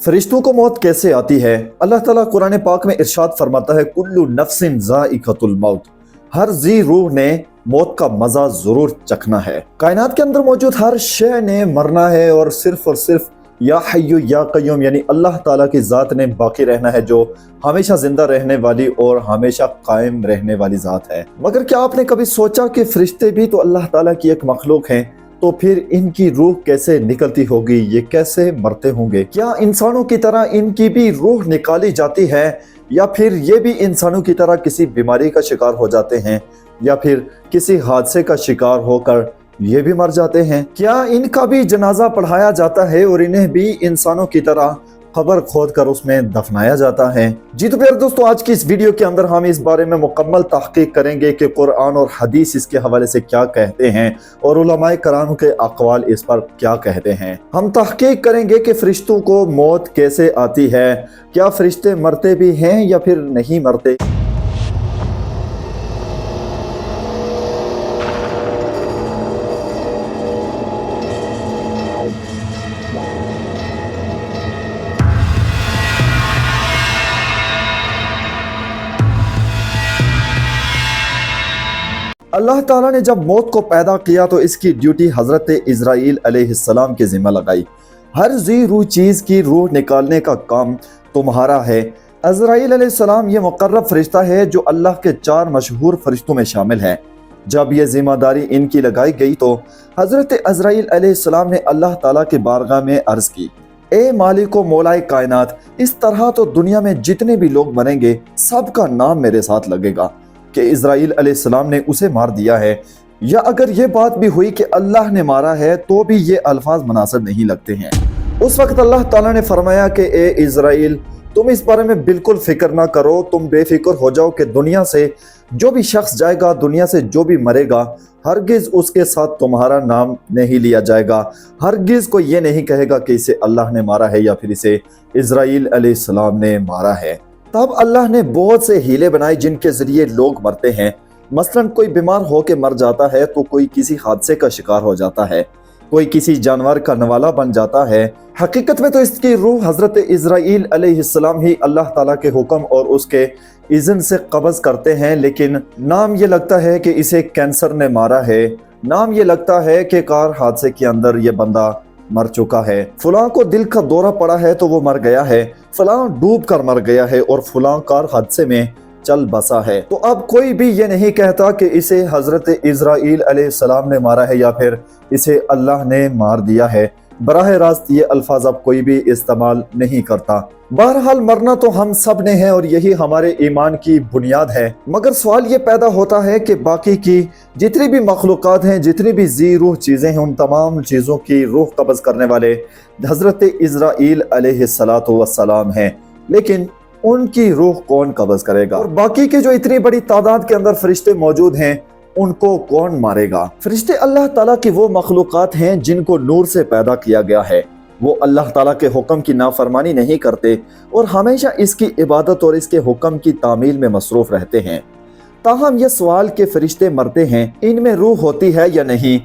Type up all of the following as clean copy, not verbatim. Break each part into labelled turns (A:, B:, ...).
A: फरिश्तों को मौत कैसे आती है? अल्लाह ताला कुरान पाक में इरशाद फरमाता है, कुल्लु नफ्सिन ज़ाइक़तुल मौत, हर जी रूह ने मौत का मजा जरूर चखना है। कायनात के अंदर मौजूद हर शय ने मरना है और सिर्फ या हय्यु या कय्यूम यानी अल्लाह ताला की ज़ात ने बाकी रहना है, जो हमेशा जिंदा रहने वाली और हमेशा कायम रहने वाली ज़ात है। मगर क्या आपने कभी सोचा कि फरिश्ते भी तो अल्लाह ताला की एक मखलूक हैं, तो फिर इनकी रूह कैसे निकलती होगी, ये कैसे मरते होंगे? क्या इंसानों की तरह इनकी भी रूह निकाली जाती है, या फिर ये भी इंसानों की तरह किसी बीमारी का शिकार हो जाते हैं, या फिर किसी हादसे का शिकार होकर ये भी मर जाते हैं? क्या इनका भी जनाजा पढ़ाया जाता है और इन्हें भी इंसानों की तरह खबर खोद कर उसमें दफनाया जाता है? जी तो प्यारे दोस्तों, आज की इस वीडियो के अंदर हम इस बारे में मुकम्मल तहकीक करेंगे कि कुरान और हदीस इसके हवाले से क्या कहते हैं और उलमाए कराम के अक़वाल इस पर क्या कहते हैं। हम तहकीक करेंगे कि फरिश्तों को मौत कैसे आती है, क्या फरिश्ते मरते भी हैं या फिर नहीं मरते। अल्लाह ताला ने जब मौत को पैदा किया तो इसकी ड्यूटी हजरत इज़राइल अलैहिस्सलाम के जिम्मा लगाई। हर जी रूह चीज़ की रूह निकालने का काम तुम्हारा है। इज़राइल अलैहिस्सलाम ये मुकर्रब फरिश्ता है जो अल्लाह के 4 मशहूर फरिश्तों में शामिल है। जब ये जिम्मेदारी इनकी लगाई गई तो हजरत इज़राइल अलैहिस्सलाम ने अल्लाह ताला की बारगाह में अर्ज की, ए मालिको मौलाए कायनात, इस तरह तो दुनिया में जितने भी लोग मरेंगे सबका नाम मेरे साथ लगेगा कि इज़राइल अलैहिस्सलाम ने उसे मार दिया है, या अगर ये बात भी हुई कि अल्लाह ने मारा है तो भी ये अल्फाज मुनासिब नहीं लगते हैं। उस वक्त अल्लाह ताला ने फरमाया कि ए इज़राइल, तुम इस बारे में बिल्कुल फिक्र ना करो, तुम बेफिक्र हो जाओ कि दुनिया से जो भी शख्स जाएगा, दुनिया से जो भी मरेगा, हरगिज उसके साथ तुम्हारा नाम नहीं लिया जाएगा। हरगिज कोई ये नहीं कहेगा कि इसे अल्लाह ने मारा है या फिर इसे इज़राइल अलैहिस्सलाम ने मारा है। तब अल्लाह ने बहुत से हीले बनाए जिनके जरिए लोग मरते हैं। मसलन कोई बीमार होकर मर जाता है, तो कोई किसी हादसे का शिकार हो जाता है, कोई किसी जानवर का नवाला बन जाता है। हकीकत में तो इसकी रूह हजरत इज़राइल अलैहिस्सलाम ही अल्लाह ताला के हुक्म और उसके इज़्न से कब्ज़ करते हैं, लेकिन नाम ये लगता है कि इसे कैंसर ने मारा है, नाम ये लगता है कि कार हादसे के अंदर ये बंदा मर चुका है, फलां को दिल का दौरा पड़ा है तो वो मर गया है, फलां डूब कर मर गया है और फलां कार हादसे में चल बसा है। तो अब कोई भी ये नहीं कहता कि इसे हजरत इज़राइल अलैहिस्सलाम ने मारा है या फिर इसे अल्लाह ने मार दिया है। बराह रास्त ये अल्फाज अब कोई भी इस्तेमाल नहीं करता। बहरहाल मरना तो हम सब ने है और यही हमारे ईमान की बुनियाद है। मगर सवाल ये पैदा होता है कि बाकी की जितनी भी मखलूक़ात हैं, जितनी भी जी रूह चीज़ें हैं, उन तमाम चीज़ों की रूह कब्ज़ करने वाले हजरत इज़राइल अलैहिस्सलातु वस्सलाम हैं, लेकिन उनकी रूह कौन कब्ज़ करेगा? और बाकी के जो इतनी बड़ी तादाद के अंदर फरिश्ते मौजूद हैं, उनको कौन मारेगा? फरिश्ते अल्लाह ताला की वो मखलूक़ात हैं जिनको नूर से पैदा किया गया है। वो अल्लाह ताला के हुक्म की नाफरमानी नहीं करते और हमेशा इसकी इबादत और इसके हुक्म की तामील में मसरूफ रहते हैं। ताहम ये सवाल के फरिश्ते मरते हैं, इनमें रूह होती है या नहीं?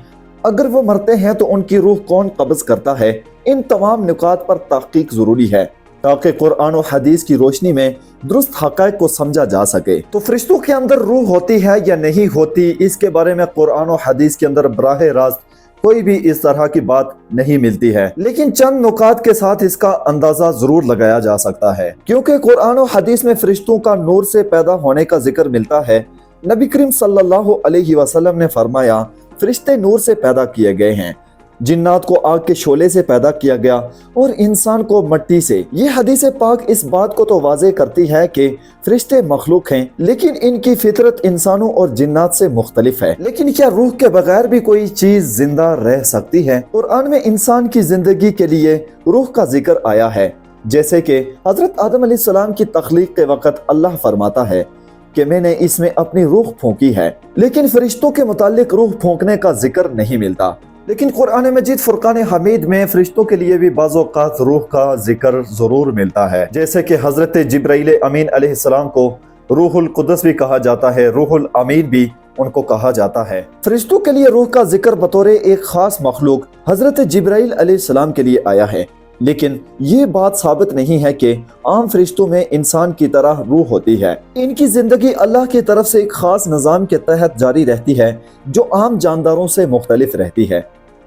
A: अगर वो मरते हैं तो उनकी रूह कौन कब्ज़ करता है? इन तमाम नुकात पर तहकीक ज़रूरी है ताकि कुरान और हदीस की रोशनी में दुरुस्त हक़ाइक़ को समझा जा सके। तो फरिश्तों के अंदर रूह होती है या नहीं होती, इसके बारे में कुरान और हदीस के अंदर बराह रास्त कोई भी इस तरह की बात नहीं मिलती है, लेकिन चंद नुकात के साथ इसका अंदाजा जरूर लगाया जा सकता है। क्योंकि कुरान और हदीस में फरिश्तों का नूर से पैदा होने का जिक्र मिलता है। नबी करीम सल्लल्लाहु अलैहि वसल्लम ने फरमाया, फरिश्ते नूर से पैदा किए गए हैं, जिन्नात को आग के शोले से पैदा किया गया और इंसान को मिट्टी से। ये हदीस पाक इस बात को तो वाज़े करती है कि फरिश्ते मखलूक हैं, लेकिन इनकी फितरत इंसानों और जिन्नात से मुख्तलिफ है। लेकिन क्या रूह के बगैर भी कोई चीज जिंदा रह सकती है? कुरान में इंसान की जिंदगी के लिए रूह का जिक्र आया है, जैसे कि हजरत आदम अलैहिस्सलाम की तख्लीक के वक़्त अल्लाह फरमाता है कि मैंने इसमें अपनी रूह फूंकी है। लेकिन फरिश्तों के मुतालिक रूह फूंकने का जिक्र नहीं मिलता। लेकिन कुरान मजीद फुरकान हमीद में फरिश्तों के लिए भी बाज़ औक़ात रूह का जिक्र जरूर मिलता है, जैसे कि हजरत जिब्राइल अमीन अलैहिस्सलाम को रूहुल कुद्स भी कहा जाता है, रूहुल अमीन भी उनको कहा जाता है। फरिश्तों के लिए रूह का जिक्र बतौर एक खास मखलूक हजरत जिब्राइल अलैहिस्सलाम के लिए आया है। लेकिन ये बात साबित नहीं है कि आम फरिश्तों में इंसान की तरह रूह होती है। इनकी जिंदगी अल्लाह की तरफ से एक खास निज़ाम के तहत जारी रहती है जो आम जानदारों से मुख्तलिफ रहती है।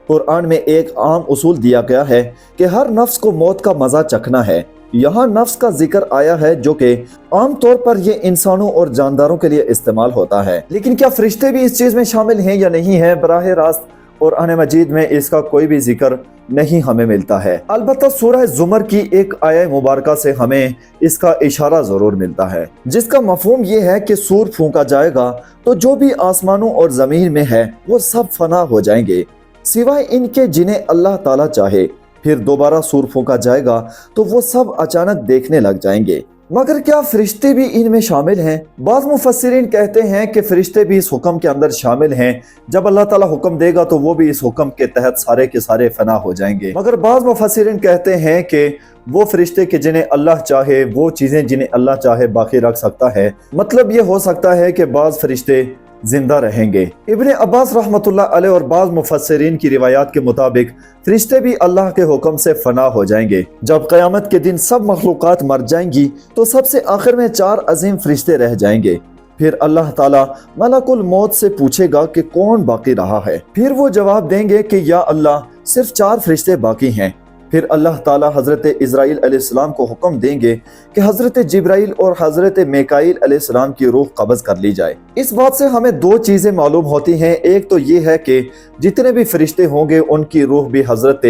A: कुरान में एक आम उसूल दिया गया है कि हर नफ्स को मौत का मजा चखना है। यहाँ नफ्स का जिक्र आया है जो कि आम तौर पर ये इंसानों और जानदारों के लिए इस्तेमाल होता है, लेकिन क्या फरिश्ते भी इस चीज में शामिल हैं या नहीं है, बराह रास्त कुरान मजीद में इसका कोई भी जिक्र नहीं हमें मिलता है। अलबत्ता सूरह ज़ुमर की एक आया मुबारका से हमें इसका इशारा जरूर मिलता है, जिसका मफहूम ये है कि सूर फूंका जाएगा तो जो भी आसमानों और जमीन में है वो सब फना हो जाएंगे सिवाय इनके जिन्हें अल्लाह ताला चाहे। फिर दोबारा सूर फूंका जाएगा तो वो सब अचानक देखने लग जाएंगे। मगर क्या फरिश्ते भी इनमें शामिल हैं? बाज़ मुफस्सिरीन कहते हैं कि फरिश्ते भी इस हुक्म के अंदर शामिल हैं। जब अल्लाह ताला हुक्म देगा तो वो भी इस हुक्म के तहत सारे के सारे फना हो जाएंगे। मगर बाज़ मुफस्सिरीन कहते हैं कि वो फरिश्ते के जिन्हें अल्लाह चाहे वो चीज़ें जिन्हें अल्लाह चाहे बाकी रख सकता है। मतलब ये हो सकता है कि बाज़ फरिश्ते जिंदा रहेंगे। इब्ने अब्बास रहमतुल्लाह अलैह और बाज़ मुफस्सिरीन की रिवायात के मुताबिक फरिश्ते भी अल्लाह के हुक्म से फना हो जाएंगे। जब क़यामत के दिन सब मखलूक़ात मर जाएंगी तो सबसे आखिर में 4 अजीम फरिश्ते रह जाएंगे। फिर अल्लाह ताला मलकुल मौत से पूछेगा कि कौन बाकी रहा है। फिर वो जवाब देंगे कि या अल्लाह सिर्फ 4 फरिश्ते बाकी हैं। फिर अल्लाह ताला हज़रत इज़राइल अलैहिस्सलाम को हुक्म देंगे कि हज़रत जिब्राइल और हज़रत मीकाईल अलैहिस्सलाम की रूह कब्ज़ कर ली जाए। इस बात से हमें 2 चीज़ें मालूम होती हैं। एक तो ये है कि जितने भी फरिश्ते होंगे उनकी रूह भी हज़रत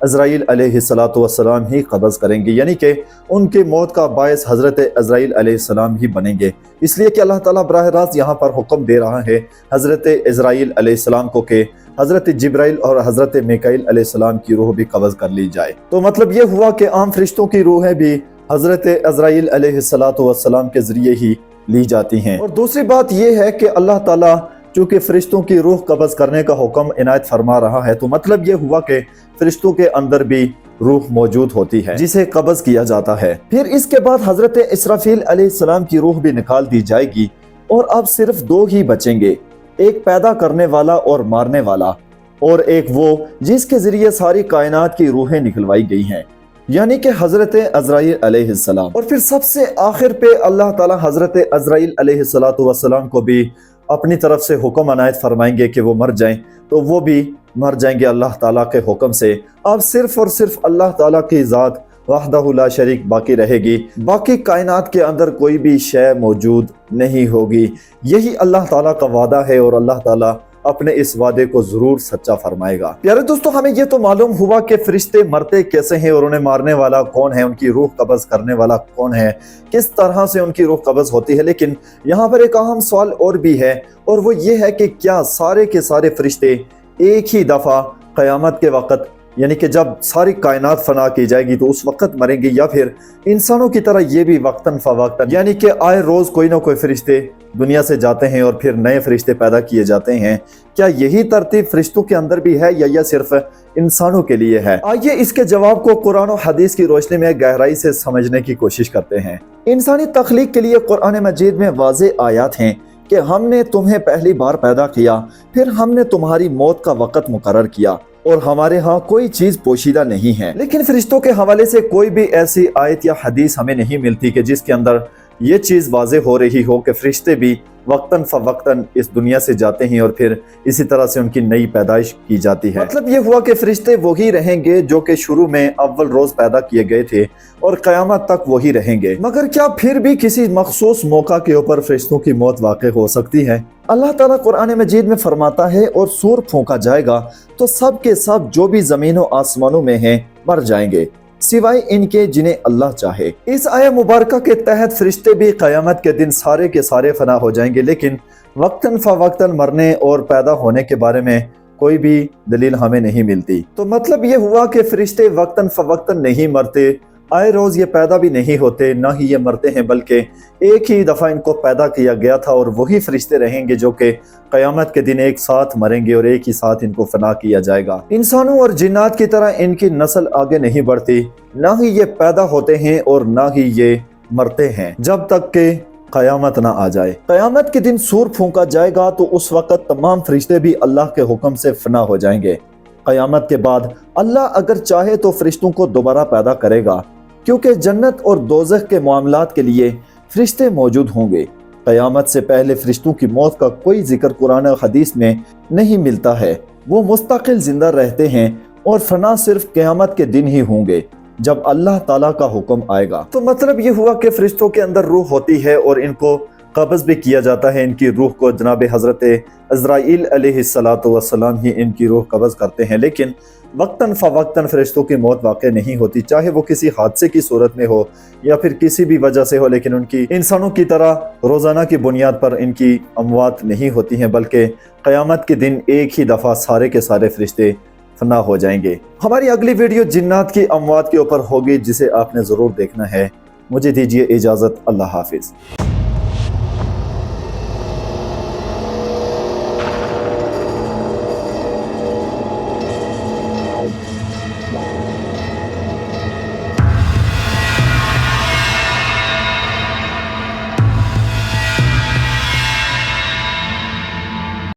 A: इज़राइल अलैहिस्सलाम ही कब्ज़ करेंगे, यानी कि उनके मौत का बायस हज़रत इज़राइल अलैहिस्सलाम ही बनेंगे। इसलिए कि अल्लाह ताला बराह रास्त यहाँ पर हुक्म दे रहा है हज़रत इज़राइल अलैहिस्सलाम को कि हज़रत जिब्राइल और हज़रत मीकाईल अलैहिस्सलाम की रूह भी कब्ज़ कर ली जाए। तो मतलब ये हुआ कि आम फरिश्तों की रूहें भी हज़रत इज़राइल अलैहिस्सलाम के ज़रिए ही ली जाती हैं। और दूसरी बात यह है कि अल्लाह ताला चूँकि फरिश्तों की रूह कब्ज़ करने का हुक्म इनायत फरमा रहा है, तो मतलब ये हुआ कि फरिश्तों के अंदर भी रूह मौजूद होती है जिसे कब्ज़ किया जाता है। फिर इसके बाद हज़रत इसराफील अलैहिस्सलाम की रूह भी निकाल दी जाएगी और अब सिर्फ 2 ही बचेंगे, एक पैदा करने वाला और मारने वाला, और एक वो जिसके जरिए सारी कायनात की रूहें निकलवाई गई हैं, यानी कि हज़रत इज़राइल अलैहिस्सलाम। और फिर सबसे आखिर पे अल्लाह ताला हज़रत इज़राइल अलैहिस्सलाम को भी अपनी तरफ से हुक्म अनायत फरमाएंगे कि वो मर जाएं, तो वो भी मर जाएंगे अल्लाह ताला के हुक्म से। अब सिर्फ और सिर्फ अल्लाह ताला की ज़ात वहदहु ला शरीक बाकी रहेगी, बाकी कायनात के अंदर कोई भी शय मौजूद नहीं होगी। यही अल्लाह ताला का वादा है और अल्लाह ताला अपने इस वादे को जरूर सच्चा फरमाएगा। प्यारे दोस्तों, हमें ये तो मालूम हुआ कि फरिश्ते मरते कैसे हैं और उन्हें मारने वाला कौन है, उनकी रूह कब्ज करने वाला कौन है, किस तरह से उनकी रूह कब्ज होती है। लेकिन यहाँ पर एक अहम सवाल और भी है, और वो ये है कि क्या सारे के सारे फरिश्ते एक ही दफा क़यामत के वक़्त, यानी कि जब सारी कायनात फना की जाएगी तो उस वक़्त मरेंगे, या फिर इंसानों की तरह ये भी वक्तन फ़वक्तन, यानी कि आए रोज़ कोई ना कोई फरिश्ते दुनिया से जाते हैं और फिर नए फरिश्ते पैदा किए जाते हैं। क्या यही तरतीब फरिश्तों के अंदर भी है या सिर्फ इंसानों के लिए है? आइए इसके जवाब को कुरान और हदीस की रोशनी में गहराई से समझने की कोशिश करते हैं। इंसानी तख्लीक के लिए कुरान मजीद में वाज़ेह आयात हैं कि हमने तुम्हें पहली बार पैदा किया, फिर हमने तुम्हारी मौत का वक़्त मुकर्रर किया, और हमारे यहाँ कोई चीज पोशीदा नहीं है। लेकिन फरिश्तों के हवाले से कोई भी ऐसी आयत या हदीस हमें नहीं मिलती कि जिसके अंदर ये चीज वाज़ेह हो रही हो कि फरिश्ते भी वक्तन फ़वक्तन इस दुनिया से जाते हैं और फिर इसी तरह से उनकी नई पैदाइश की जाती है। मतलब ये हुआ कि फरिश्ते वही रहेंगे जो कि शुरू में अव्वल रोज पैदा किए गए थे और क़यामत तक वही रहेंगे। मगर क्या फिर भी किसी मखसूस मौका के ऊपर फरिश्तों की मौत वाक़ई हो सकती है? अल्लाह ताला कुरान मजीद में फरमाता है, और सूर फूंका जाएगा तो सब के सब जो भी ज़मीनों आसमानों में हैं मर जाएंगे, सिवाय इनके जिन्हें अल्लाह चाहे। इस आया मुबारका के तहत फरिश्ते भी क़यामत के दिन सारे के सारे फना हो जाएंगे, लेकिन वक्तन फ़वक्तन मरने और पैदा होने के बारे में कोई भी दलील हमें नहीं मिलती। तो मतलब ये हुआ कि फरिश्ते वक्तन फ़वक्तन नहीं मरते, आए रोज ये पैदा भी नहीं होते, ना ही ये मरते हैं, बल्कि एक ही दफ़ा इनको पैदा किया गया था और वही फरिश्ते रहेंगे जो कि क़यामत के दिन एक साथ मरेंगे और एक ही साथ इनको फना किया जाएगा। इंसानों और जिन्नात की तरह इनकी नस्ल आगे नहीं बढ़ती, ना ही ये पैदा होते हैं और ना ही ये मरते हैं जब तक के क़यामत ना आ जाए। क़यामत के दिन सूर फूंका जाएगा तो उस वक़्त तमाम फरिश्ते भी अल्लाह के हुक्म से फना हो जाएंगे। قیامت کے بعد اللہ اگر چاہے تو فرشتوں کو دوبارہ پیدا کرے گا، کیونکہ جنت اور دوزخ کے معاملات کے لیے فرشتے موجود ہوں گے۔ قیامت سے پہلے فرشتوں کی موت کا کوئی ذکر قرآن و حدیث میں نہیں ملتا ہے۔ وہ مستقل زندہ رہتے ہیں اور فنا صرف قیامت کے دن ہی ہوں گے جب اللہ تعالیٰ کا حکم آئے گا۔ تو مطلب یہ ہوا کہ فرشتوں کے اندر روح ہوتی ہے اور ان کو قبض بھی کیا جاتا ہے۔ ان کی روح کو جناب حضرت عزرائیل علیہ السلام ہی ان کی روح قبض کرتے ہیں، لیکن وقتاً فوقتاً فرشتوں کی موت واقع نہیں ہوتی، چاہے وہ کسی حادثے کی صورت میں ہو یا پھر کسی بھی وجہ سے ہو، لیکن ان کی انسانوں کی طرح روزانہ کی بنیاد پر ان کی اموات نہیں ہوتی ہیں، بلکہ قیامت کے دن ایک ہی دفعہ سارے کے سارے فرشتے فنا ہو جائیں گے۔ ہماری اگلی ویڈیو جنات کی اموات کے اوپر ہوگی، جسے آپ نے ضرور دیکھنا ہے۔ مجھے دیجیے اجازت، اللہ حافظ۔